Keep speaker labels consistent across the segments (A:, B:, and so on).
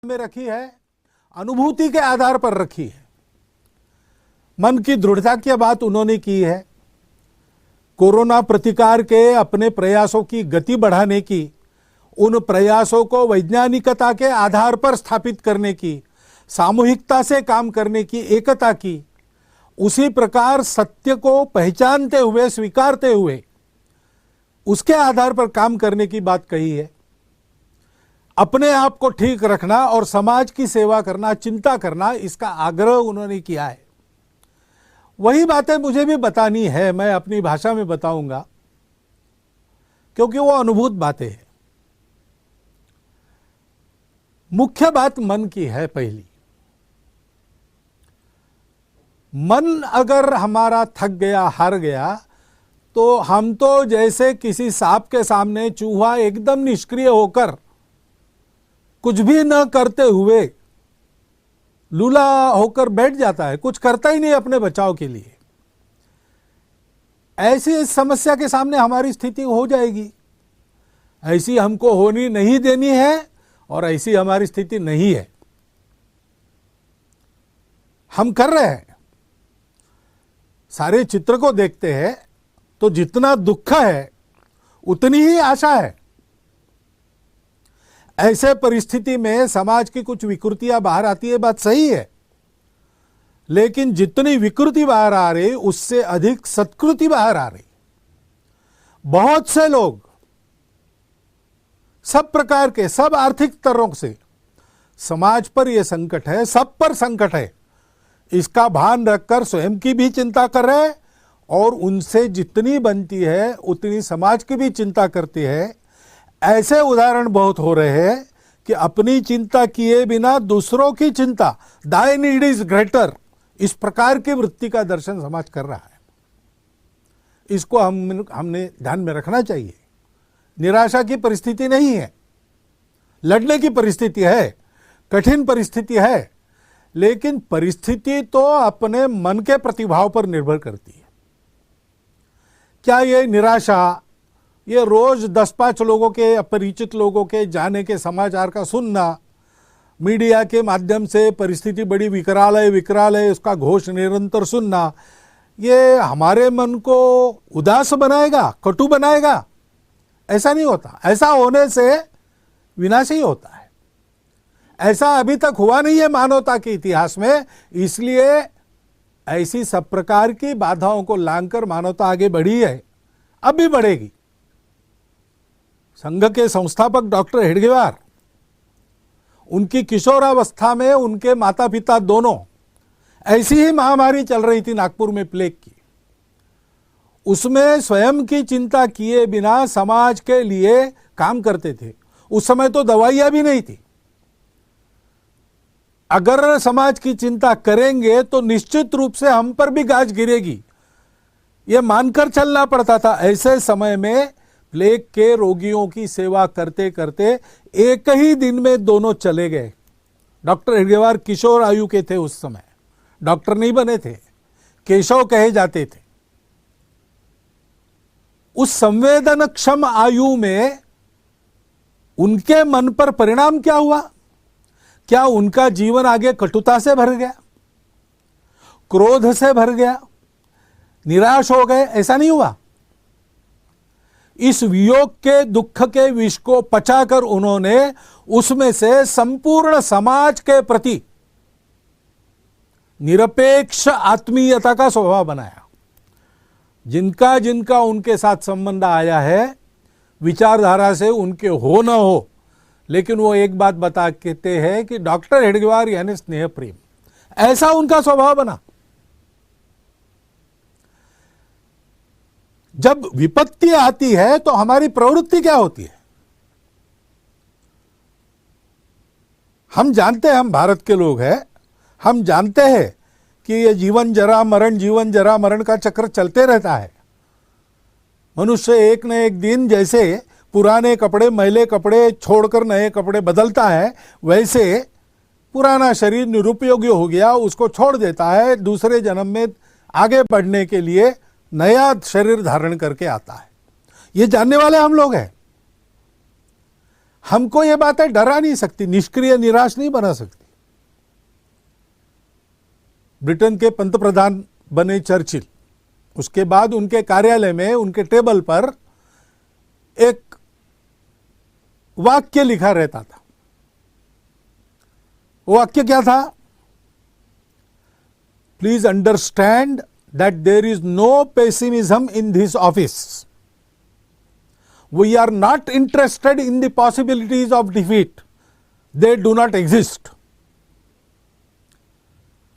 A: में रखी है, अनुभूति के आधार पर रखी है। मन की दृढ़ता की बात उन्होंने की है। कोरोना प्रतिकार के अपने प्रयासों की गति बढ़ाने की, उन प्रयासों को वैज्ञानिकता के आधार पर स्थापित करने की, सामूहिकता से काम करने की, एकता की, उसी प्रकार सत्य को पहचानते हुए, स्वीकारते हुए उसके आधार पर काम करने की बात कही है। अपने आप को ठीक रखना और समाज की सेवा करना, चिंता करना, इसका आग्रह उन्होंने किया है। वही बातें मुझे भी बतानी है, मैं अपनी भाषा में बताऊंगा, क्योंकि वो अनुभूत बातें हैं। मुख्य बात मन की है। पहली, मन अगर हमारा थक गया, हार गया, तो हम तो जैसे किसी सांप के सामने चूहा एकदम निष्क्रिय होकर, कुछ भी न करते हुए लूला होकर बैठ जाता है, कुछ करता ही नहीं अपने बचाव के लिए। ऐसी समस्या के सामने हमारी स्थिति हो जाएगी। ऐसी हमको होनी नहीं देनी है और ऐसी हमारी स्थिति नहीं है। हम कर रहे हैं, सारे चित्र को देखते हैं तो जितना दुख है उतनी ही आशा है। ऐसे परिस्थिति में समाज की कुछ विकृतियां बाहर आती है, बात सही है, लेकिन जितनी विकृति बाहर आ रही उससे अधिक सत्कृति बाहर आ रही। बहुत से लोग सब प्रकार के, सब आर्थिक स्तरों से, समाज पर यह संकट है, सब पर संकट है, इसका भान रखकर स्वयं की भी चिंता कर रहे हैं और उनसे जितनी बनती है उतनी समाज की भी चिंता करती है। ऐसे उदाहरण बहुत हो रहे हैं कि अपनी चिंता किए बिना दूसरों की चिंता, दाई नीड इज ग्रेटर, इस प्रकार की वृत्ति का दर्शन समाज कर रहा है। इसको हमने ध्यान में रखना चाहिए। निराशा की परिस्थिति नहीं है, लड़ने की परिस्थिति है, कठिन परिस्थिति है, लेकिन परिस्थिति तो अपने मन के प्रतिभाव पर निर्भर करती है। क्या ये निराशा, ये रोज 10-5 लोगों के, अपरिचित लोगों के जाने के समाचार का सुनना, मीडिया के माध्यम से परिस्थिति बड़ी विकराल है उसका घोष निरंतर सुनना, ये हमारे मन को उदास बनाएगा, कटु बनाएगा? ऐसा नहीं होता। ऐसा होने से विनाश ही होता है। ऐसा अभी तक हुआ नहीं है मानवता के इतिहास में, इसलिए ऐसी सब प्रकार की बाधाओं को लांघकर मानवता आगे बढ़ी है, अब भी बढ़ेगी। संघ के संस्थापक डॉक्टर हेडगेवार, उनकी किशोरावस्था में उनके माता पिता दोनों, ऐसी ही महामारी चल रही थी नागपुर में, प्लेग की। उसमें स्वयं की चिंता किए बिना समाज के लिए काम करते थे। उस समय तो दवाइयां भी नहीं थी। अगर समाज की चिंता करेंगे तो निश्चित रूप से हम पर भी गाज गिरेगी, यह मानकर चलना पड़ता था। ऐसे समय में प्लेग के रोगियों की सेवा करते करते एक ही दिन में दोनों चले गए। डॉक्टर हेडगेवार किशोर आयु के थे, उस समय डॉक्टर नहीं बने थे, केशव कहे जाते थे। उस संवेदनक्षम आयु में उनके मन पर परिणाम क्या हुआ? क्या उनका जीवन आगे कटुता से भर गया, क्रोध से भर गया, निराश हो गए? ऐसा नहीं हुआ। इस वियोग के, दुख के विष को पचाकर उन्होंने उसमें से संपूर्ण समाज के प्रति निरपेक्ष आत्मीयता का स्वभाव बनाया। जिनका जिनका उनके साथ संबंध आया है, विचारधारा से उनके हो न हो, लेकिन वो एक बात बता कहते हैं कि डॉक्टर हेडगेवार यानी स्नेह प्रेम, ऐसा उनका स्वभाव बना। जब विपत्ति आती है तो हमारी प्रवृत्ति क्या होती है? हम जानते हैं, हम भारत के लोग हैं, हम जानते हैं कि ये जीवन जरा मरण का चक्र चलते रहता है। मनुष्य एक न एक दिन जैसे पुराने कपड़े, मैले कपड़े छोड़कर नए कपड़े बदलता है, वैसे पुराना शरीर निरुपयोगी हो गया, उसको छोड़ देता है, दूसरे जन्म में आगे बढ़ने के लिए नया शरीर धारण करके आता है। ये जानने वाले हम लोग हैं। हमको ये बातें डरा नहीं सकती, निष्क्रिय निराश नहीं बना सकती। ब्रिटेन के पंतप्रधान बने चर्चिल, उसके बाद उनके कार्यालय में उनके टेबल पर एक वाक्य लिखा रहता था। वो वाक्य क्या था? Please understand that there is no pessimism in this office. We are not interested in the possibilities of defeat, they do not exist.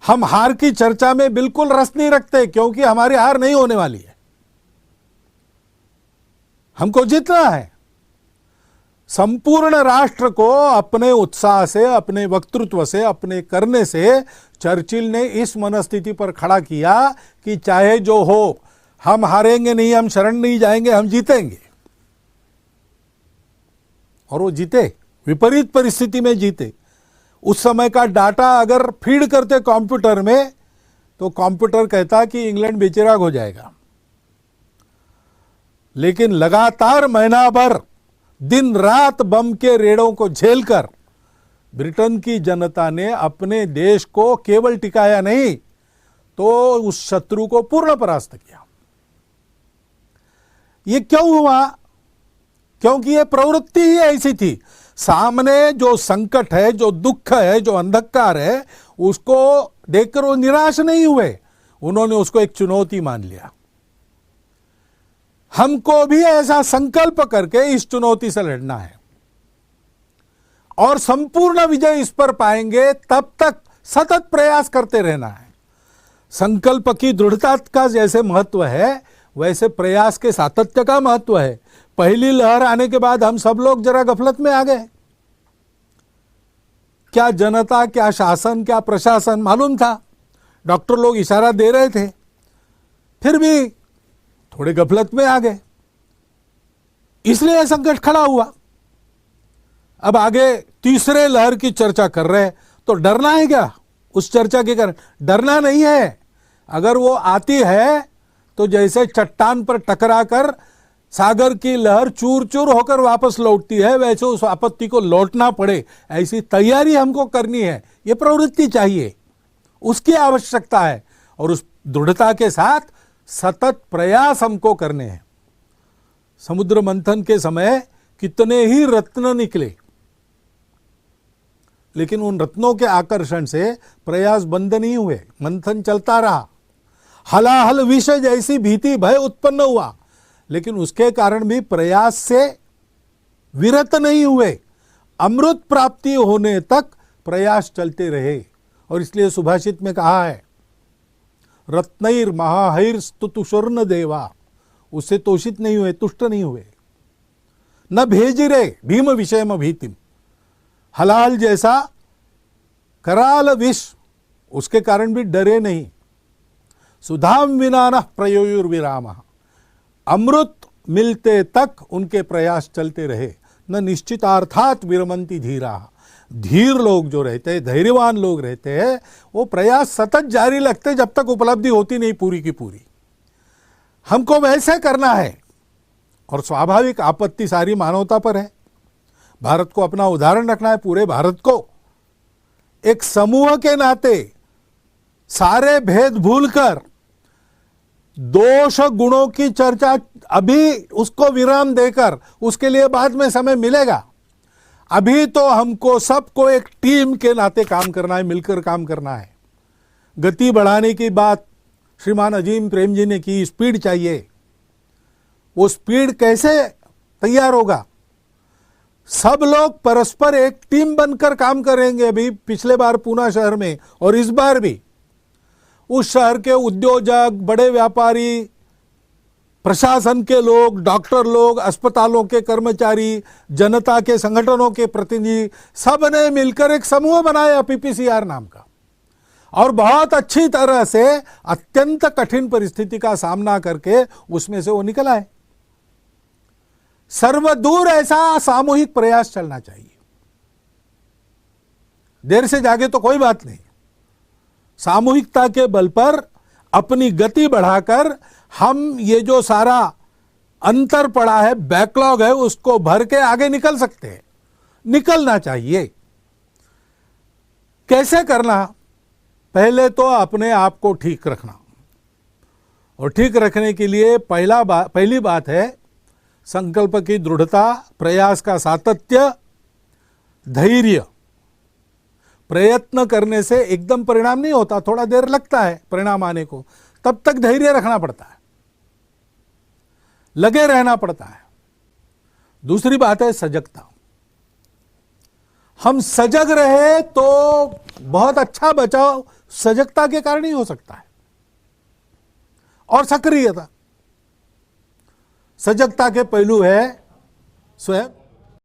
A: हम हार की चर्चा में बिल्कुल रस नहीं रखते, क्योंकि हमारी हार नहीं होने वाली है, हमको जीतना है। संपूर्ण राष्ट्र को अपने उत्साह से, अपने वक्तृत्व से, अपने करने से चर्चिल ने इस मनस्थिति पर खड़ा किया कि चाहे जो हो, हम हारेंगे नहीं, हम शरण नहीं जाएंगे, हम जीतेंगे। और वो जीते, विपरीत परिस्थिति में जीते। उस समय का डाटा अगर फीड करते कंप्यूटर में, तो कंप्यूटर कहता कि इंग्लैंड बेचिराग हो जाएगा। लेकिन लगातार महीना भर दिन रात बम के रेड़ों को झेलकर ब्रिटेन की जनता ने अपने देश को केवल टिकाया नहीं, तो उस शत्रु को पूर्ण परास्त किया। ये क्यों हुआ? क्योंकि ये प्रवृत्ति ही ऐसी थी। सामने जो संकट है, जो दुख है, जो अंधकार है, उसको देखकर वो निराश नहीं हुए, उन्होंने उसको एक चुनौती मान लिया। हमको भी ऐसा संकल्प करके इस चुनौती से लड़ना है और संपूर्ण विजय इस पर पाएंगे, तब तक सतत प्रयास करते रहना है। संकल्प की दृढ़ता का जैसे महत्व है, वैसे प्रयास के सातत्य का महत्व है। पहली लहर आने के बाद हम सब लोग जरा गफलत में आ गए। क्या जनता, क्या शासन, क्या प्रशासन मालूम था? डॉक्टर लोग इशारा दे रहे थे, फिर भी थोड़े गफलत में आ गए, इसलिए संकट खड़ा हुआ। अब आगे तीसरे लहर की चर्चा कर रहे हैं, तो डरना है क्या उस चर्चा के कारण? डरना नहीं है। अगर वो आती है तो जैसे चट्टान पर टकराकर सागर की लहर चूर चूर होकर वापस लौटती है, वैसे उस आपत्ति को लौटना पड़े, ऐसी तैयारी हमको करनी है। ये प्रवृत्ति चाहिए, उसकी आवश्यकता है, और उस दृढ़ता के साथ सतत प्रयास हमको करने हैं। समुद्र मंथन के समय कितने ही रत्न निकले, लेकिन उन रत्नों के आकर्षण से प्रयास बंद नहीं हुए, मंथन चलता रहा। हलाहल विष जैसी भीति भय उत्पन्न हुआ, लेकिन उसके कारण भी प्रयास से विरत नहीं हुए। अमृत प्राप्ति होने तक प्रयास चलते रहे। और इसलिए सुभाषित में कहा है, रत्नैर महाहैर स्तुतुषुर्न देवा, उससे तोषित नहीं हुए, तुष्ट नहीं हुए। न भेजिरे भीम विषयम भीतिम, हलाल जैसा कराल विष, उसके कारण भी डरे नहीं। सुधाम विना न प्रयोयुर्विरामः, अमृत मिलते तक उनके प्रयास चलते रहे। न निश्चितार्थात विरमंती धीरा, धीर लोग जो रहते हैं, धैर्यवान लोग रहते हैं, वो प्रयास सतत जारी रखते जब तक उपलब्धि होती नहीं पूरी की पूरी। हमको वैसे करना है, और स्वाभाविक आपत्ति सारी मानवता पर है। भारत को अपना उदाहरण रखना है, पूरे भारत को एक समूह के नाते सारे भेद भूलकर दोष गुणों की चर्चा अभी उसको विराम देकर, उसके लिए बाद में समय मिलेगा। अभी तो हमको सबको एक टीम के नाते काम करना है, मिलकर काम करना है। गति बढ़ाने की बात श्रीमान अजीम प्रेम जी ने की, स्पीड चाहिए। वो स्पीड कैसे तैयार होगा? सब लोग परस्पर एक टीम बनकर काम करेंगे। अभी पिछले बार पूना शहर में और इस बार भी उस शहर के उद्योजक, बड़े व्यापारी, प्रशासन के लोग, डॉक्टर लोग, अस्पतालों के कर्मचारी, जनता के संगठनों के प्रतिनिधि, सब ने मिलकर एक समूह बनाया पीपीसीआर नाम का, और बहुत अच्छी तरह से अत्यंत कठिन परिस्थिति का सामना करके उसमें से वो निकल आए। सर्वदूर ऐसा सामूहिक प्रयास चलना चाहिए। देर से जागे तो कोई बात नहीं, सामूहिकता के बल पर अपनी गति बढ़ाकर हम ये जो सारा अंतर पड़ा है, बैकलॉग है, उसको भर के आगे निकल सकते हैं। निकलना चाहिए। कैसे करना? पहले तो अपने आप को ठीक रखना, और ठीक रखने के लिए पहली बात है संकल्प की दृढ़ता, प्रयास का सातत्य, धैर्य। प्रयत्न करने से एकदम परिणाम नहीं होता, थोड़ा देर लगता है परिणाम आने को, तब तक धैर्य रखना पड़ता है, लगे रहना पड़ता है। दूसरी बात है सजगता। हम सजग रहे तो बहुत अच्छा बचाव सजगता के कारण ही हो सकता है। और सक्रियता, सजगता के पहलू है स्वयं